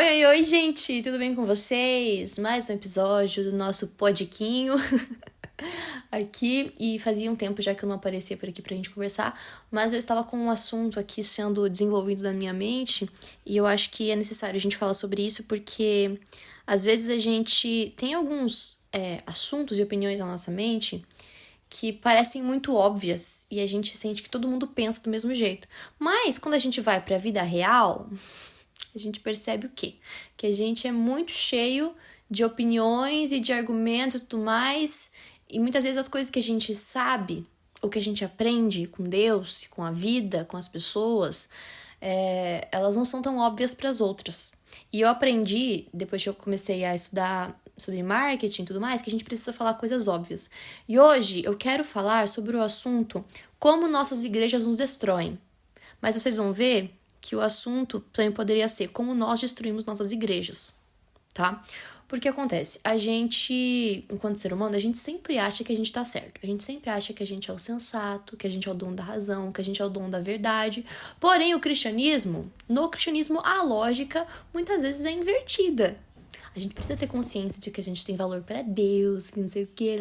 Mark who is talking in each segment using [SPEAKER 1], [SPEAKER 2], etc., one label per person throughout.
[SPEAKER 1] Oi, gente, tudo bem com vocês? Mais um episódio do nosso podiquinho aqui, e fazia um tempo já que eu não aparecia por aqui pra gente conversar, mas eu estava com um assunto aqui sendo desenvolvido na minha mente, e eu acho que é necessário a gente falar sobre isso, porque às vezes a gente tem alguns assuntos e opiniões na nossa mente que parecem muito óbvias, e a gente sente que todo mundo pensa do mesmo jeito. Mas quando a gente vai pra vida real, a gente percebe o quê? Que a gente é muito cheio de opiniões e de argumentos e tudo mais, e muitas vezes as coisas que a gente sabe, ou que a gente aprende com Deus, com a vida, com as pessoas, elas não são tão óbvias para as outras. E eu aprendi, depois que eu comecei a estudar sobre marketing e tudo mais, que a gente precisa falar coisas óbvias. E hoje eu quero falar sobre o assunto como nossas igrejas nos destroem. Mas vocês vão ver que o assunto também poderia ser como nós destruímos nossas igrejas, tá? Porque acontece, a gente, enquanto ser humano, a gente sempre acha que a gente tá certo. A gente sempre acha que a gente é o sensato, que a gente é o dono da razão, que a gente é o dono da verdade. Porém, no cristianismo, a lógica muitas vezes é invertida. A gente precisa ter consciência de que a gente tem valor para Deus, que não sei o que,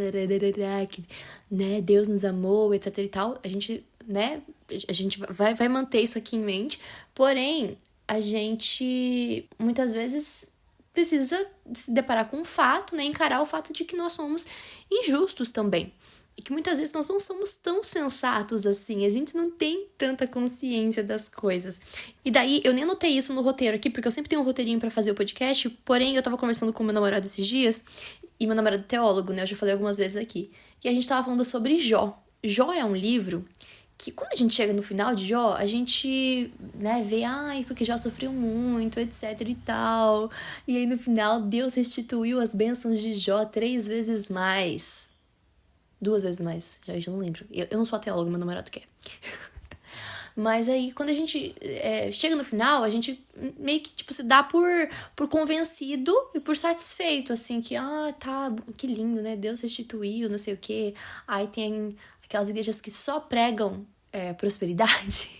[SPEAKER 1] que, né, Deus nos amou, etc e tal. A gente, né, a gente vai manter isso aqui em mente, porém, a gente muitas vezes precisa se deparar com o fato, né, encarar o fato de que nós somos injustos também. E que muitas vezes nós não somos tão sensatos assim, a gente não tem tanta consciência das coisas. E daí, eu nem anotei isso no roteiro aqui, porque eu sempre tenho um roteirinho pra fazer o podcast, porém, eu tava conversando com meu namorado esses dias, e meu namorado é teólogo, né, eu já falei algumas vezes aqui, e a gente tava falando sobre Jó. Jó é um livro que quando a gente chega no final de Jó, a gente, né, vê, porque Jó sofreu muito, etc e tal, e aí no final, Deus restituiu as bênçãos de Jó 3 vezes mais. 2 vezes mais, já não lembro. Eu não sou a teóloga, meu namorado quer. Mas aí, quando a gente chega no final, a gente meio que, tipo, se dá por convencido e por satisfeito, assim, que, tá, que lindo, né? Deus restituiu, não sei o quê. Aí tem aquelas igrejas que só pregam prosperidade.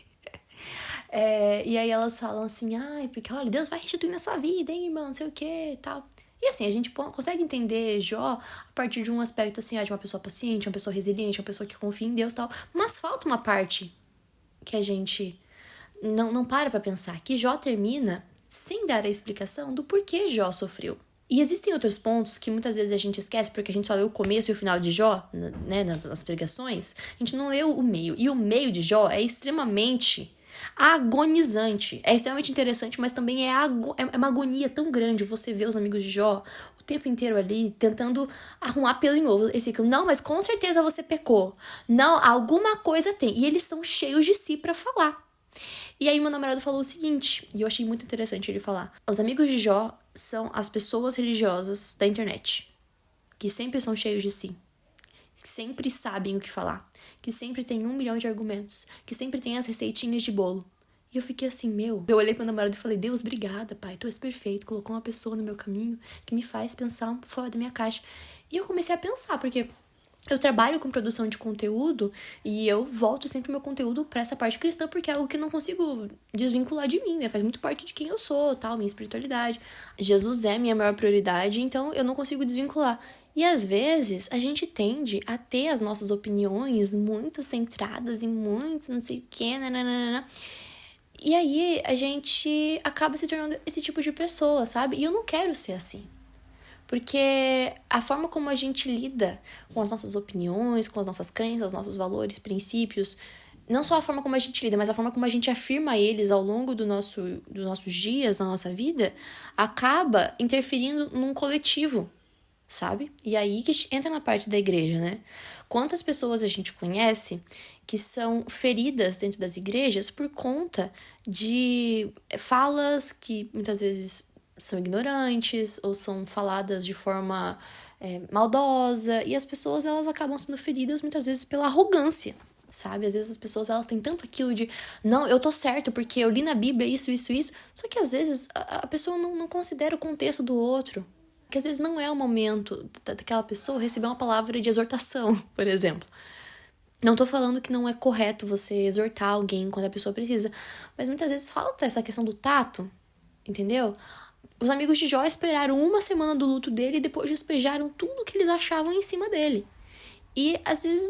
[SPEAKER 1] E aí elas falam assim, porque, olha, Deus vai restituir na sua vida, hein, irmão, não sei o quê e tal. E assim, a gente consegue entender Jó a partir de um aspecto, assim, de uma pessoa paciente, uma pessoa resiliente, uma pessoa que confia em Deus e tal. Mas falta uma parte que a gente não para pensar, que Jó termina sem dar a explicação do porquê Jó sofreu. E existem outros pontos que muitas vezes a gente esquece porque a gente só lê o começo e o final de Jó, né, nas pregações. A gente não leu o meio. E o meio de Jó é extremamente agonizante. É extremamente interessante, mas também é uma agonia tão grande você ver os amigos de Jó o tempo inteiro ali tentando arrumar pelo em ovo. Eles ficam, não, mas com certeza você pecou. Não, alguma coisa tem. E eles são cheios de si pra falar. E aí meu namorado falou o seguinte, e eu achei muito interessante ele falar. Os amigos de Jó são as pessoas religiosas da internet, que sempre são cheios de si, que sempre sabem o que falar, que sempre tem 1 milhão de argumentos, que sempre tem as receitinhas de bolo. E eu fiquei assim, eu olhei pro meu namorado e falei, Deus, obrigada, pai, tu és perfeito, colocou uma pessoa no meu caminho que me faz pensar fora da minha caixa. E eu comecei a pensar, porque eu trabalho com produção de conteúdo e eu volto sempre meu conteúdo pra essa parte cristã, porque é algo que eu não consigo desvincular de mim, né? Faz muito parte de quem eu sou, tal, minha espiritualidade. Jesus é minha maior prioridade, então eu não consigo desvincular. E às vezes a gente tende a ter as nossas opiniões muito centradas e muito não sei o que, nananana. E aí a gente acaba se tornando esse tipo de pessoa, sabe? E eu não quero ser assim. Porque a forma como a gente lida com as nossas opiniões, com as nossas crenças, os nossos valores, princípios, não só a forma como a gente lida, mas a forma como a gente afirma eles ao longo dos nossos dias, na nossa vida, acaba interferindo num coletivo, sabe? E aí que entra na parte da igreja, né? Quantas pessoas a gente conhece que são feridas dentro das igrejas por conta de falas que muitas vezes são ignorantes ou são faladas de forma maldosa, e as pessoas elas acabam sendo feridas muitas vezes pela arrogância, sabe? Às vezes as pessoas elas têm tanto aquilo de não, eu tô certo porque eu li na Bíblia isso, só que às vezes a pessoa não considera o contexto do outro, que às vezes não é o momento daquela pessoa receber uma palavra de exortação, por exemplo. Não tô falando que não é correto você exortar alguém quando a pessoa precisa, mas muitas vezes falta essa questão do tato, entendeu? Os amigos de Jó esperaram uma semana do luto dele e depois despejaram tudo que eles achavam em cima dele. E às vezes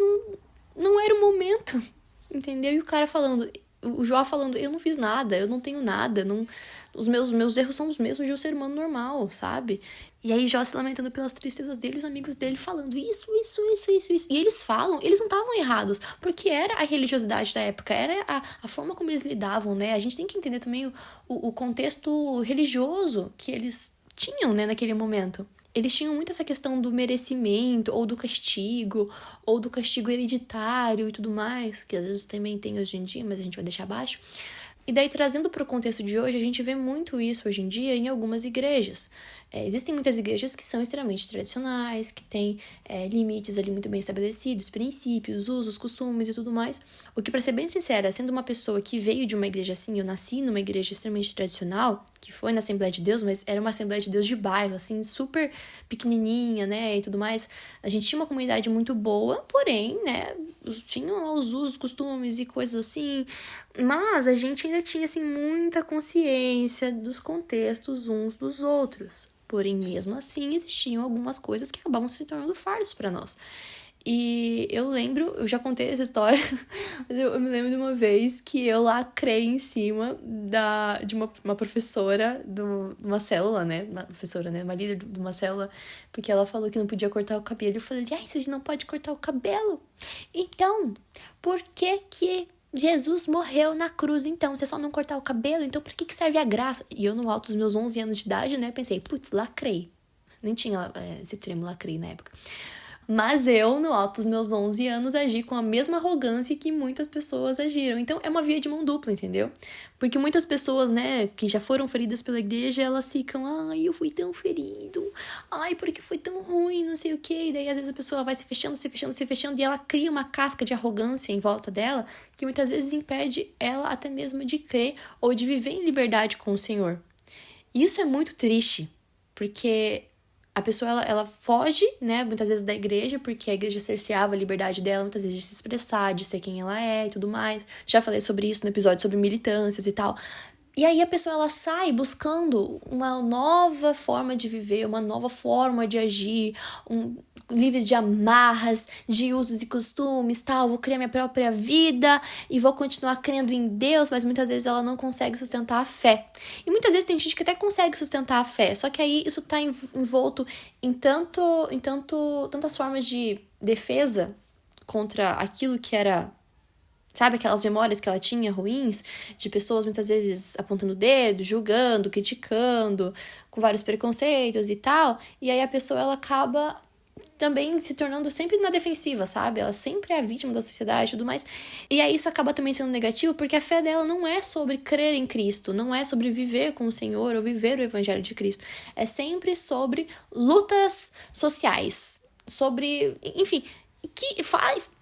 [SPEAKER 1] não era o momento, entendeu? E o cara falando, o Jó falando, eu não fiz nada, eu não tenho nada, os meus erros são os mesmos de um ser humano normal, sabe? E aí Jó se lamentando pelas tristezas dele, os amigos dele falando isso. E eles falam, eles não estavam errados, porque era a religiosidade da época, era a forma como eles lidavam, né? A gente tem que entender também o contexto religioso que eles tinham, né, naquele momento. Eles tinham muito essa questão do merecimento, ou do castigo hereditário e tudo mais, que às vezes também tem hoje em dia, mas a gente vai deixar abaixo. E daí, trazendo para o contexto de hoje, a gente vê muito isso hoje em dia em algumas igrejas. Existem muitas igrejas que são extremamente tradicionais, que têm limites ali muito bem estabelecidos, princípios, usos, costumes e tudo mais. O que, para ser bem sincera, sendo uma pessoa que veio de uma igreja assim, eu nasci numa igreja extremamente tradicional, que foi na Assembleia de Deus, mas era uma Assembleia de Deus de bairro, assim, super pequenininha, né, e tudo mais. A gente tinha uma comunidade muito boa, porém, né, tinham lá os usos, costumes e coisas assim, mas a gente ainda tinha, assim, muita consciência dos contextos uns dos outros. Porém, mesmo assim, existiam algumas coisas que acabavam se tornando fardos para nós. E eu lembro, eu já contei essa história, mas eu me lembro de uma vez que eu lacrei em cima de uma professora de uma célula, né? Uma professora, né? Uma líder de uma célula, porque ela falou que não podia cortar o cabelo. Eu falei, você não pode cortar o cabelo? Então, por que Jesus morreu na cruz, então? Você só não cortar o cabelo? Então, por que serve a graça? E eu, no alto dos meus 11 anos de idade, né? Pensei, putz, lacrei. Nem tinha esse termo lacrei na época. Mas eu, no alto dos meus 11 anos, agi com a mesma arrogância que muitas pessoas agiram. Então, é uma via de mão dupla, entendeu? Porque muitas pessoas, né, que já foram feridas pela igreja, elas ficam, ai, eu fui tão ferido, ai, porque foi tão ruim, não sei o quê. E daí, às vezes, a pessoa vai se fechando, e ela cria uma casca de arrogância em volta dela, que muitas vezes impede ela até mesmo de crer ou de viver em liberdade com o Senhor. E isso é muito triste, porque a pessoa, ela foge, né, muitas vezes da igreja, porque a igreja cerceava a liberdade dela, muitas vezes de se expressar, de ser quem ela é e tudo mais. Já falei sobre isso no episódio sobre militâncias e tal. E aí a pessoa, ela sai buscando uma nova forma de viver, uma nova forma de agir, livre de amarras, de usos e costumes, tal. Vou criar minha própria vida e vou continuar crendo em Deus, mas muitas vezes ela não consegue sustentar a fé. E muitas vezes tem gente que até consegue sustentar a fé, só que aí isso tá envolto em tantas formas de defesa contra aquilo que era, sabe, aquelas memórias que ela tinha ruins, de pessoas muitas vezes apontando o dedo, julgando, criticando, com vários preconceitos e tal. E aí a pessoa, ela acaba também se tornando sempre na defensiva, sabe? Ela sempre é a vítima da sociedade e tudo mais. E aí isso acaba também sendo negativo, porque a fé dela não é sobre crer em Cristo, não é sobre viver com o Senhor ou viver o Evangelho de Cristo. É sempre sobre lutas sociais, sobre, enfim, que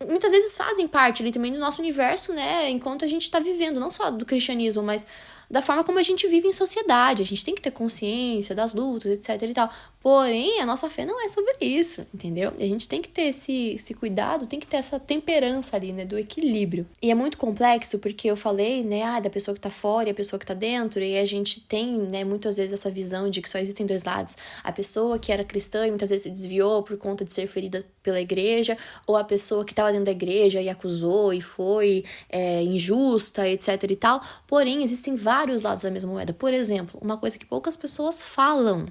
[SPEAKER 1] muitas vezes fazem parte ali também do nosso universo, né, enquanto a gente tá vivendo, não só do cristianismo, mas da forma como a gente vive em sociedade. A gente tem que ter consciência das lutas, etc e tal. Porém, a nossa fé não é sobre isso, entendeu? E a gente tem que ter esse cuidado, tem que ter essa temperança ali, né, do equilíbrio. E é muito complexo, porque eu falei, né, da pessoa que tá fora e a pessoa que tá dentro, e a gente tem, né, muitas vezes essa visão de que só existem dois lados. A pessoa que era cristã e muitas vezes se desviou por conta de ser ferida pela igreja, ou a pessoa que estava dentro da igreja e acusou e foi injusta, etc e tal. Porém, existem vários lados da mesma moeda. Por exemplo, uma coisa que poucas pessoas falam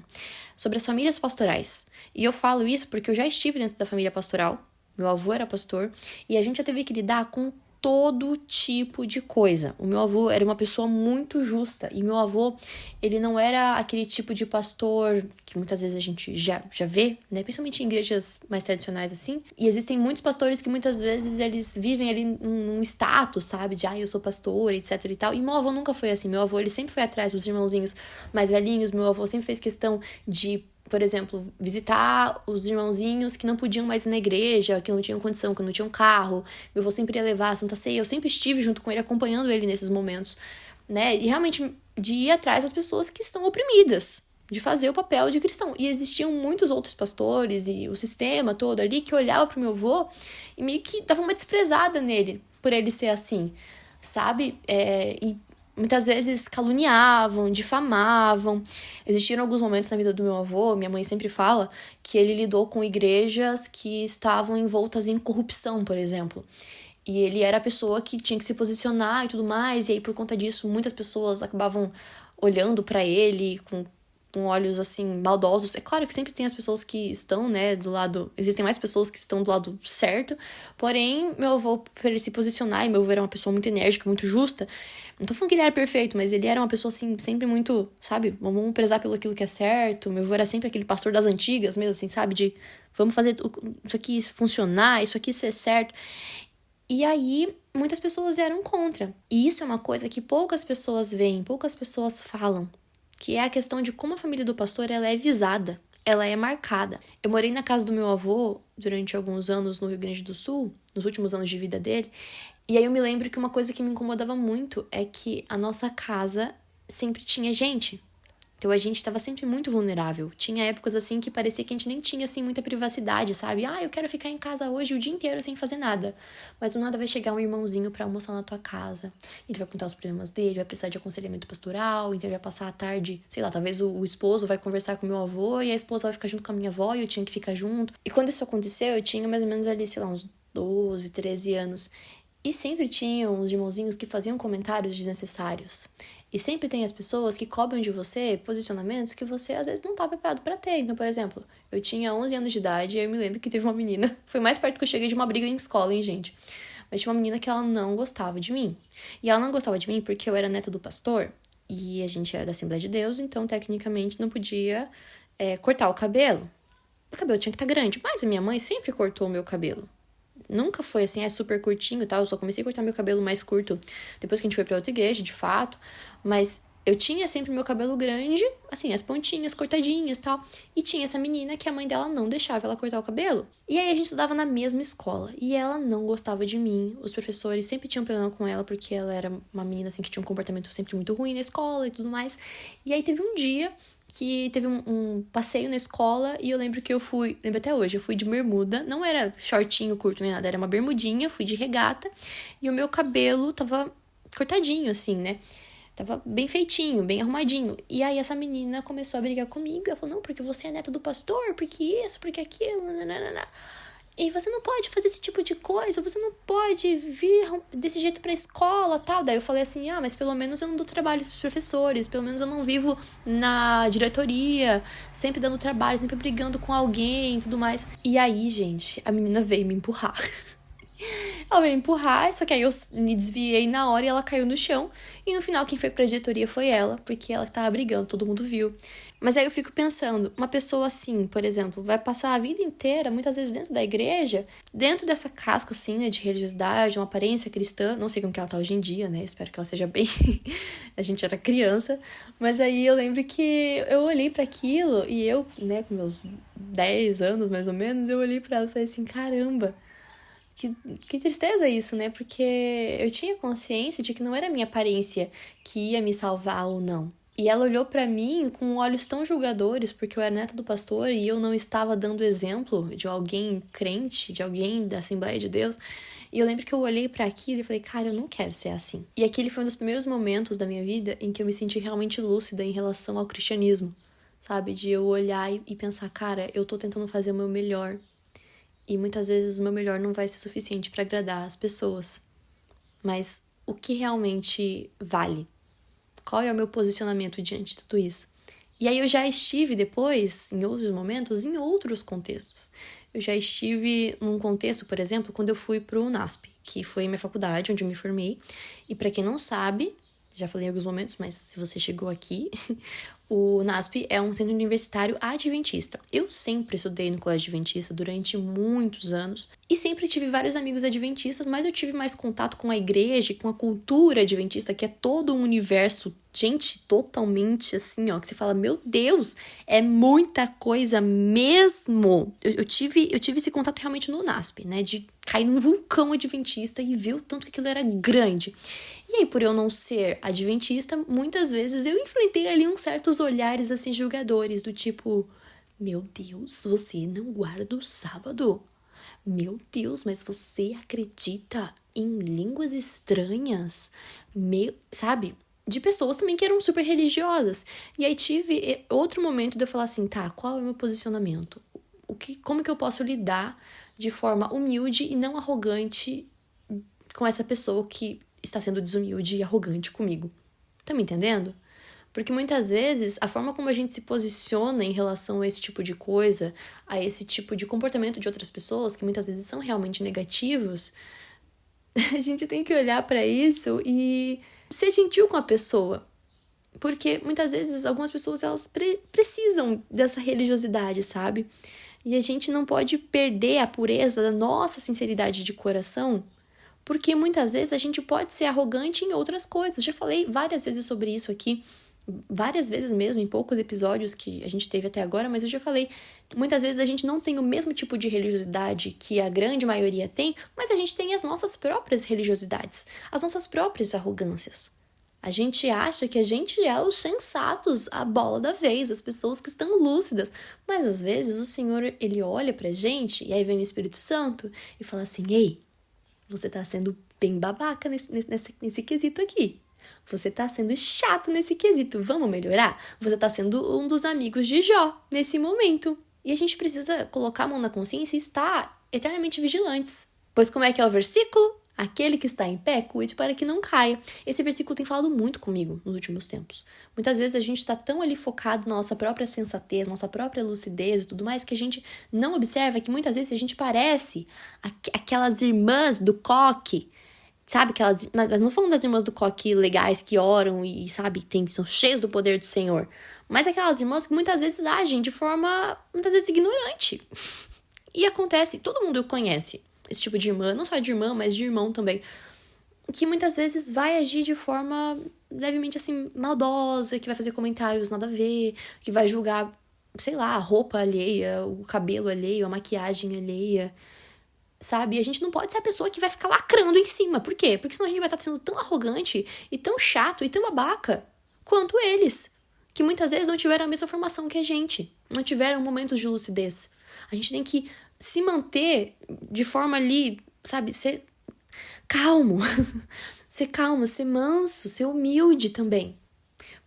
[SPEAKER 1] sobre as famílias pastorais. E eu falo isso porque eu já estive dentro da família pastoral, meu avô era pastor, e a gente já teve que lidar com todo tipo de coisa. O meu avô era uma pessoa muito justa, e meu avô, ele não era aquele tipo de pastor que muitas vezes a gente já vê, né, principalmente em igrejas mais tradicionais assim, e existem muitos pastores que muitas vezes eles vivem ali num status, sabe, de eu sou pastor, etc e tal, e meu avô nunca foi assim. Meu avô, ele sempre foi atrás dos irmãozinhos mais velhinhos. Meu avô sempre fez questão de, por exemplo, visitar os irmãozinhos que não podiam mais ir na igreja, que não tinham condição, que não tinham carro. Meu avô sempre ia levar a Santa Ceia. Eu sempre estive junto com ele, acompanhando ele nesses momentos, né? E realmente de ir atrás das pessoas que estão oprimidas, de fazer o papel de cristão. E existiam muitos outros pastores e o sistema todo ali que olhava pro meu avô e meio que dava uma desprezada nele, por ele ser assim, sabe? E muitas vezes caluniavam, difamavam. Existiram alguns momentos na vida do meu avô, minha mãe sempre fala, que ele lidou com igrejas que estavam envoltas em corrupção, por exemplo. E ele era a pessoa que tinha que se posicionar e tudo mais, e aí por conta disso muitas pessoas acabavam olhando pra ele com olhos, assim, maldosos. É claro que sempre tem as pessoas que estão, né, do lado... Existem mais pessoas que estão do lado certo. Porém, meu avô, pra ele se posicionar, e meu avô era uma pessoa muito enérgica, muito justa. Não tô falando que ele era perfeito, mas ele era uma pessoa, assim, sempre muito, sabe? Vamos prezar pelo aquilo que é certo. Meu avô era sempre aquele pastor das antigas, mesmo assim, sabe? De vamos fazer isso aqui funcionar, isso aqui ser certo. E aí, muitas pessoas eram contra. E isso é uma coisa que poucas pessoas veem, poucas pessoas falam. Que é a questão de como a família do pastor ela é visada, ela é marcada. Eu morei na casa do meu avô durante alguns anos no Rio Grande do Sul, nos últimos anos de vida dele, e aí eu me lembro que uma coisa que me incomodava muito é que a nossa casa sempre tinha gente. Então a gente estava sempre muito vulnerável. Tinha épocas assim que parecia que a gente nem tinha assim muita privacidade, sabe? Eu quero ficar em casa hoje o dia inteiro sem fazer nada. Mas do nada vai chegar um irmãozinho pra almoçar na tua casa. Ele vai contar os problemas dele, vai precisar de aconselhamento pastoral, então ele vai passar a tarde, sei lá, talvez o esposo vai conversar com meu avô e a esposa vai ficar junto com a minha avó e eu tinha que ficar junto. E quando isso aconteceu, eu tinha mais ou menos ali, sei lá, uns 12, 13 anos. E sempre tinham os irmãozinhos que faziam comentários desnecessários. E sempre tem as pessoas que cobram de você posicionamentos que você às vezes não tá preparado pra ter. Então, por exemplo, eu tinha 11 anos de idade e eu me lembro que teve uma menina... Foi mais perto que eu cheguei de uma briga em escola, hein, gente? Mas tinha uma menina que ela não gostava de mim. E ela não gostava de mim porque eu era neta do pastor e a gente era da Assembleia de Deus, então tecnicamente não podia cortar o cabelo. O cabelo tinha que estar grande, mas a minha mãe sempre cortou o meu cabelo. Nunca foi assim, super curtinho e tal. Eu só comecei a cortar meu cabelo mais curto depois que a gente foi pra outra igreja, de fato. Mas eu tinha sempre meu cabelo grande, assim, as pontinhas cortadinhas e tal. E tinha essa menina que a mãe dela não deixava ela cortar o cabelo. E aí a gente estudava na mesma escola. E ela não gostava de mim. Os professores sempre tinham problema com ela, porque ela era uma menina, assim, que tinha um comportamento sempre muito ruim na escola e tudo mais. E aí teve um dia que teve um passeio na escola e eu lembro que eu fui, lembro até hoje, eu fui de bermuda, não era shortinho curto nem nada, era uma bermudinha, fui de regata e o meu cabelo tava cortadinho assim, né? Tava bem feitinho, bem arrumadinho. E aí essa menina começou a brigar comigo, ela falou, não, porque você é neta do pastor, porque isso, porque aquilo, nananana. E você não pode fazer esse tipo de coisa, você não pode vir desse jeito pra escola, tal. Daí eu falei assim, mas pelo menos eu não dou trabalho pros professores, pelo menos eu não vivo na diretoria, sempre dando trabalho, sempre brigando com alguém e tudo mais. E aí, gente, a menina veio me empurrar. Ela veio me empurrar, só que aí eu me desviei na hora e ela caiu no chão. E no final quem foi pra diretoria foi ela, porque ela tava brigando, todo mundo viu. Mas aí eu fico pensando, uma pessoa assim, por exemplo, vai passar a vida inteira, muitas vezes dentro da igreja, dentro dessa casca assim, né, de religiosidade, uma aparência cristã, não sei como que ela tá hoje em dia, né, espero que ela seja bem, a gente era criança, mas aí eu lembro que eu olhei para aquilo e eu, né, com meus 10 anos mais ou menos, eu olhei para ela e falei assim, caramba, que tristeza isso, né? Porque eu tinha consciência de que não era a minha aparência que ia me salvar ou não. E ela olhou pra mim com olhos tão julgadores, porque eu era neta do pastor e eu não estava dando exemplo de alguém crente, de alguém da Assembleia de Deus. E eu lembro que eu olhei pra aquilo e falei, cara, eu não quero ser assim. E aquele foi um dos primeiros momentos da minha vida em que eu me senti realmente lúcida em relação ao cristianismo, sabe? De eu olhar e pensar, cara, eu tô tentando fazer o meu melhor. E muitas vezes o meu melhor não vai ser suficiente para agradar as pessoas. Mas o que realmente vale? Qual é o meu posicionamento diante de tudo isso? E aí eu já estive depois, em outros momentos, em outros contextos. Eu já estive num contexto, por exemplo, quando eu fui pro UNASP, que foi minha faculdade, onde eu me formei. E para quem não sabe, já falei em alguns momentos, mas se você chegou aqui, o UNASP é um centro universitário adventista. Eu sempre estudei no colégio adventista durante muitos anos e sempre tive vários amigos adventistas, mas eu tive mais contato com a igreja e com a cultura adventista, que é todo um universo, gente, totalmente assim, ó, que você fala, meu Deus, é muita coisa mesmo. Eu tive esse contato realmente no UNASP, né, de cair num vulcão adventista e ver o tanto que aquilo era grande. E aí, por eu não ser adventista, muitas vezes eu enfrentei ali uns certos olhares assim julgadores, do tipo, meu Deus, você não guarda o sábado? Meu Deus, mas você acredita em línguas estranhas? Sabe? de pessoas também que eram super religiosas. E aí tive outro momento de eu falar assim, tá, qual é o meu posicionamento? Como que eu posso lidar de forma humilde e não arrogante com essa pessoa que está sendo desumilde e arrogante comigo? Tá me entendendo? Porque muitas vezes a forma como a gente se posiciona em relação a esse tipo de coisa, a esse tipo de comportamento de outras pessoas, que muitas vezes são realmente negativos, a gente tem que olhar para isso e ser gentil com a pessoa. Porque muitas vezes algumas pessoas elas precisam dessa religiosidade, sabe? E a gente não pode perder a pureza da nossa sinceridade de coração, porque muitas vezes a gente pode ser arrogante em outras coisas. Já falei várias vezes sobre isso aqui, várias vezes mesmo, em poucos episódios que a gente teve até agora, mas eu já falei, muitas vezes a gente não tem o mesmo tipo de religiosidade que a grande maioria tem, mas a gente tem as nossas próprias religiosidades, as nossas próprias arrogâncias. A gente acha que a gente é os sensatos, a bola da vez, as pessoas que estão lúcidas. Mas às vezes o Senhor, ele olha pra gente, e aí vem o Espírito Santo e fala assim, ei, você tá sendo bem babaca nesse quesito aqui. Você tá sendo chato nesse quesito, vamos melhorar? Você tá sendo um dos amigos de Jó nesse momento. E a gente precisa colocar a mão na consciência e estar eternamente vigilantes. Pois como é que é o versículo? Aquele que está em pé, cuide para que não caia. Esse versículo tem falado muito comigo nos últimos tempos. Muitas vezes a gente está tão ali focado na nossa própria sensatez, nossa própria lucidez e tudo mais, que a gente não observa que muitas vezes a gente parece aquelas irmãs do coque, sabe? Mas não falando das irmãs do coque legais que oram e sabe, são cheios do poder do Senhor. Mas aquelas irmãs que muitas vezes agem de forma, muitas vezes, ignorante. E acontece, todo mundo conhece esse tipo de irmã, não só de irmã, mas de irmão também, que muitas vezes vai agir de forma levemente assim, maldosa, que vai fazer comentários nada a ver, que vai julgar, sei lá, a roupa alheia, o cabelo alheio, a maquiagem alheia, sabe? E a gente não pode ser a pessoa que vai ficar lacrando em cima. Por quê? Porque senão a gente vai estar sendo tão arrogante e tão chato e tão babaca quanto eles, que muitas vezes não tiveram a mesma formação que a gente, não tiveram momentos de lucidez. A gente tem que se manter de forma ali, sabe, ser calmo, ser manso, ser humilde também.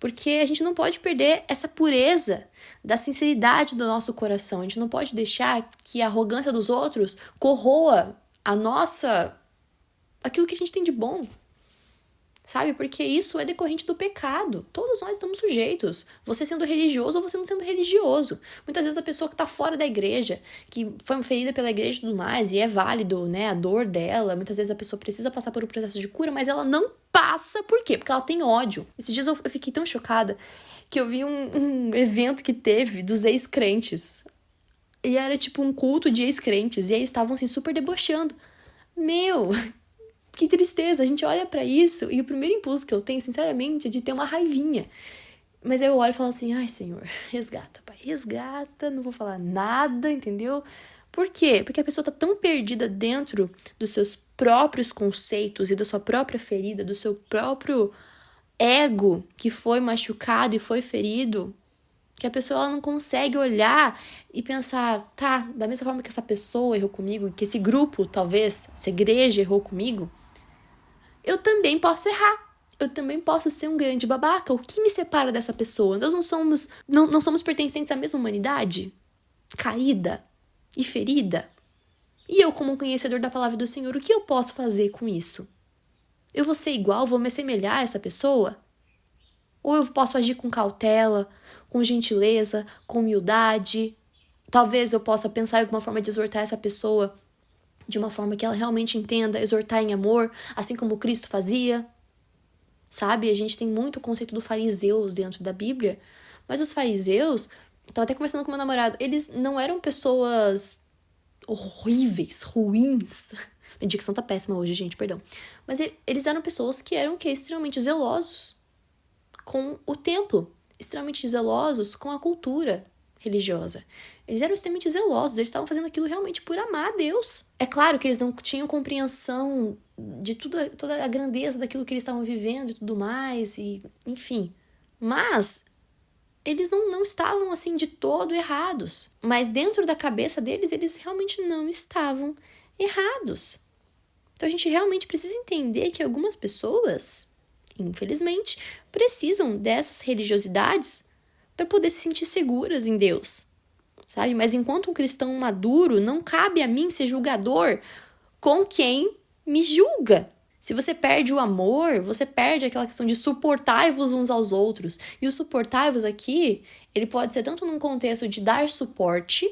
[SPEAKER 1] Porque a gente não pode perder essa pureza da sinceridade do nosso coração. A gente não pode deixar que a arrogância dos outros corroa aquilo que a gente tem de bom. Sabe? Porque isso é decorrente do pecado. Todos nós estamos sujeitos. Você sendo religioso ou você não sendo religioso. Muitas vezes a pessoa que está fora da igreja, que foi ferida pela igreja e tudo mais, e é válido, né? A dor dela. Muitas vezes a pessoa precisa passar por um processo de cura, mas ela não passa. Por quê? Porque ela tem ódio. Esses dias eu fiquei tão chocada que eu vi um evento que teve dos ex-crentes. E era tipo um culto de ex-crentes. E aí eles estavam assim super debochando. Meu... Que tristeza, a gente olha pra isso e o primeiro impulso que eu tenho, sinceramente, é de ter uma raivinha. Mas aí eu olho e falo assim, ai, Senhor, resgata, Pai, resgata, não vou falar nada, entendeu? Por quê? Porque a pessoa tá tão perdida dentro dos seus próprios conceitos e da sua própria ferida, do seu próprio ego que foi machucado e foi ferido, que a pessoa ela não consegue olhar e pensar, tá, da mesma forma que essa pessoa errou comigo, que esse grupo, talvez, essa igreja errou comigo, eu também posso errar. Eu também posso ser um grande babaca. O que me separa dessa pessoa? Nós não somos pertencentes à mesma humanidade? Caída e ferida? E eu, como um conhecedor da palavra do Senhor, o que eu posso fazer com isso? Eu vou ser igual? Vou me assemelhar a essa pessoa? Ou eu posso agir com cautela, com gentileza, com humildade? Talvez eu possa pensar em alguma forma de exortar essa pessoa de uma forma que ela realmente entenda, exortar em amor, assim como Cristo fazia. Sabe? A gente tem muito o conceito do fariseu dentro da Bíblia, mas os fariseus, estava até conversando com meu namorado, eles não eram pessoas horríveis, ruins. Minha dicção tá péssima hoje, gente, perdão. Mas eles eram pessoas que eram extremamente zelosos com o templo, extremamente zelosos com a cultura religiosa. Eles eram extremamente zelosos, eles estavam fazendo aquilo realmente por amar a Deus. É claro que eles não tinham compreensão de toda a grandeza daquilo que eles estavam vivendo e tudo mais, e enfim. Mas eles não estavam assim de todo errados. Mas dentro da cabeça deles, eles realmente não estavam errados. Então a gente realmente precisa entender que algumas pessoas, infelizmente, precisam dessas religiosidades para poder se sentir seguras em Deus, sabe? Mas enquanto um cristão maduro, não cabe a mim ser julgador com quem me julga. Se você perde o amor, você perde aquela questão de suportai-vos uns aos outros. E o suportai-vos aqui, ele pode ser tanto num contexto de dar suporte,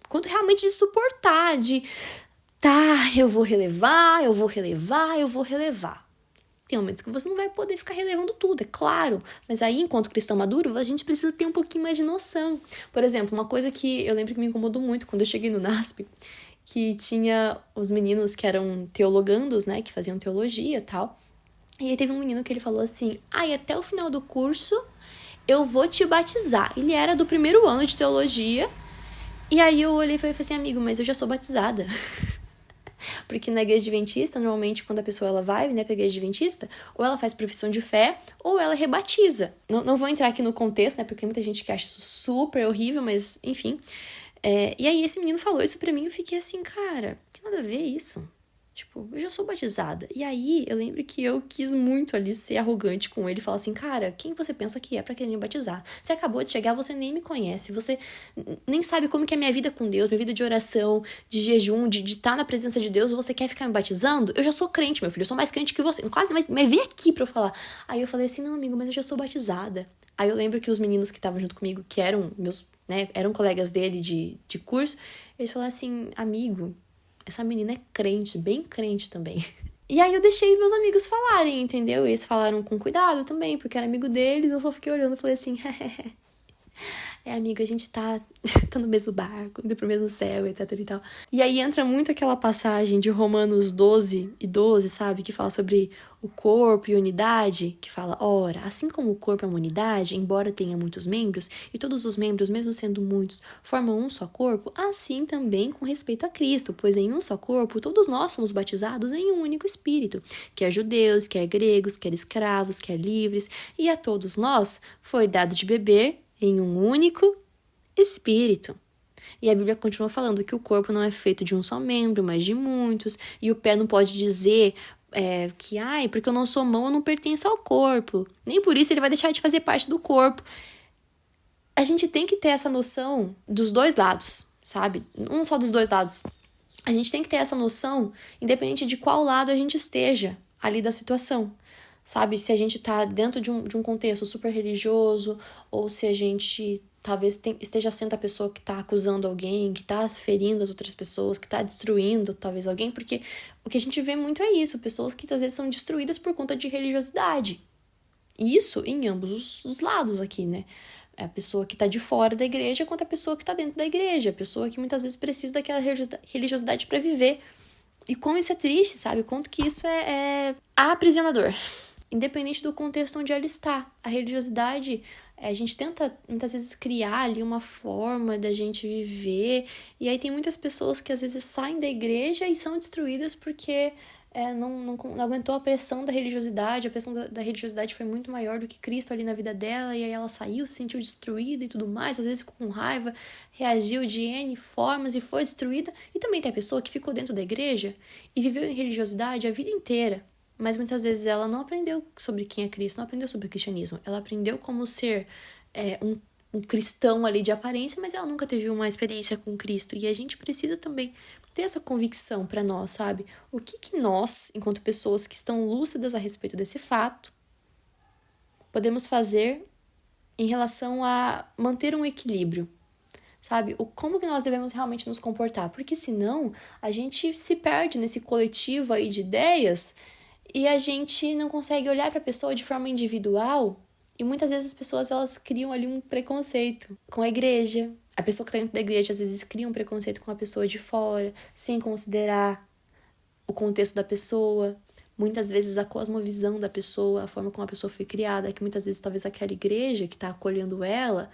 [SPEAKER 1] quanto realmente de suportar, de eu vou relevar. Tem momentos que você não vai poder ficar relevando tudo, é claro. Mas aí, enquanto cristão maduro, a gente precisa ter um pouquinho mais de noção. Por exemplo, uma coisa que eu lembro que me incomodou muito quando eu cheguei no NASP, que tinha os meninos que eram teologandos, né, que faziam teologia e tal. E aí teve um menino que ele falou assim, até o final do curso eu vou te batizar. Ele era do primeiro ano de teologia, e aí eu olhei pra ele e falei assim, amigo, mas eu já sou batizada. Porque na igreja adventista, normalmente, quando a pessoa ela vai, né, pra igreja adventista, ou ela faz profissão de fé, ou ela rebatiza. Não vou entrar aqui no contexto, né, porque tem muita gente que acha isso super horrível, mas, enfim. E aí esse menino falou isso pra mim e eu fiquei assim, cara, que nada a ver isso. Tipo, eu já sou batizada. E aí, eu lembro que eu quis muito ali ser arrogante com ele e falar assim, cara, quem você pensa que é pra querer me batizar? Você acabou de chegar, você nem me conhece, você nem sabe como que é minha vida com Deus, minha vida de oração, de jejum, de estar na presença de Deus, você quer ficar me batizando? Eu já sou crente, meu filho, eu sou mais crente que você, quase, mas vem aqui pra eu falar. Aí eu falei assim, não, amigo, mas eu já sou batizada. Aí eu lembro que os meninos que estavam junto comigo, que eram meus, né, eram colegas dele de curso, eles falaram assim, amigo, essa menina é crente, bem crente também. E aí eu deixei meus amigos falarem, entendeu? Eles falaram com cuidado também, porque era amigo deles, eu só fiquei olhando e falei assim, amigo, a gente tá no mesmo barco, indo pro mesmo céu, etc e tal. E aí entra muito aquela passagem de Romanos 12:12, sabe? Que fala sobre o corpo e unidade, que fala, ora, assim como o corpo é uma unidade, embora tenha muitos membros, e todos os membros, mesmo sendo muitos, formam um só corpo, assim também com respeito a Cristo, pois em um só corpo todos nós somos batizados em um único Espírito, quer judeus, quer gregos, quer escravos, quer livres, e a todos nós foi dado de beber em um único Espírito. E a Bíblia continua falando que o corpo não é feito de um só membro, mas de muitos. E o pé não pode dizer que, porque eu não sou mão, eu não pertenço ao corpo. Nem por isso ele vai deixar de fazer parte do corpo. A gente tem que ter essa noção dos dois lados, sabe? Não só dos dois lados. A gente tem que ter essa noção, independente de qual lado a gente esteja ali da situação. Sabe, se a gente tá dentro de um contexto super religioso, ou se a gente talvez esteja sendo a pessoa que tá acusando alguém, que tá ferindo as outras pessoas, que tá destruindo talvez alguém, porque o que a gente vê muito é isso, pessoas que às vezes são destruídas por conta de religiosidade. E isso em ambos os lados aqui, né? É a pessoa que tá de fora da igreja quanto a pessoa que tá dentro da igreja, a pessoa que muitas vezes precisa daquela religiosidade para viver. E como isso é triste, sabe? Quanto que isso é aprisionador. Independente do contexto onde ela está. A religiosidade, a gente tenta muitas vezes criar ali uma forma da gente viver, e aí tem muitas pessoas que às vezes saem da igreja e são destruídas porque não aguentou a pressão da religiosidade, a pressão da religiosidade foi muito maior do que Cristo ali na vida dela, e aí ela saiu, se sentiu destruída e tudo mais, às vezes com raiva, reagiu de N formas e foi destruída. E também tem a pessoa que ficou dentro da igreja e viveu em religiosidade a vida inteira, mas muitas vezes ela não aprendeu sobre quem é Cristo, não aprendeu sobre o cristianismo. Ela aprendeu como ser um cristão ali de aparência, mas ela nunca teve uma experiência com Cristo. E a gente precisa também ter essa convicção para nós, sabe? O que nós, enquanto pessoas que estão lúcidas a respeito desse fato, podemos fazer em relação a manter um equilíbrio, sabe? Como que nós devemos realmente nos comportar? Porque senão a gente se perde nesse coletivo aí de ideias e a gente não consegue olhar para a pessoa de forma individual, e muitas vezes as pessoas elas criam ali um preconceito com a igreja. A pessoa que está dentro da igreja às vezes cria um preconceito com a pessoa de fora, sem considerar o contexto da pessoa. Muitas vezes a cosmovisão da pessoa, a forma como a pessoa foi criada, que muitas vezes talvez aquela igreja que está acolhendo ela,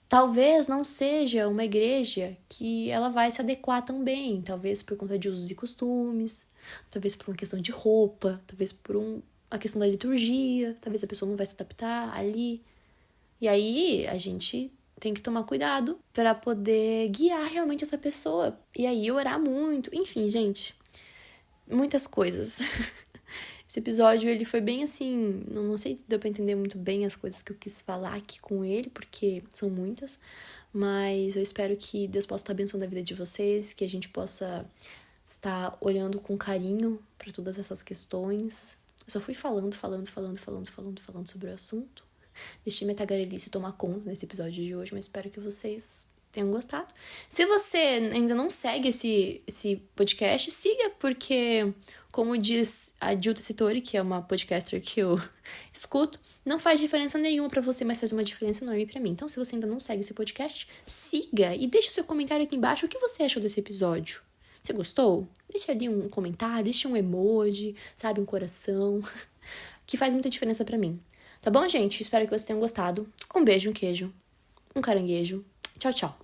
[SPEAKER 1] talvez não seja uma igreja que ela vai se adequar também, talvez por conta de usos e costumes, talvez por uma questão de roupa, talvez por a questão da liturgia, talvez a pessoa não vai se adaptar ali. E aí a gente tem que tomar cuidado para poder guiar realmente essa pessoa. E aí orar muito, enfim, gente, muitas coisas. Esse episódio, ele foi bem assim, não sei se deu pra entender muito bem as coisas que eu quis falar aqui com ele, porque são muitas, mas eu espero que Deus possa estar abençoando a vida de vocês, que a gente possa estar olhando com carinho para todas essas questões. Eu só fui falando sobre o assunto. Deixei minha tagarelice tomar conta nesse episódio de hoje, mas espero que vocês tenham gostado. Se você ainda não segue esse podcast, siga, porque, como diz a Dilta Citori, que é uma podcaster que eu escuto, não faz diferença nenhuma pra você, mas faz uma diferença enorme pra mim. Então, se você ainda não segue esse podcast, siga e deixa o seu comentário aqui embaixo. O que você achou desse episódio? Você gostou? Deixa ali um comentário, deixa um emoji, sabe, um coração, que faz muita diferença pra mim. Tá bom, gente? Espero que vocês tenham gostado. Um beijo, um queijo, um caranguejo. Tchau, tchau.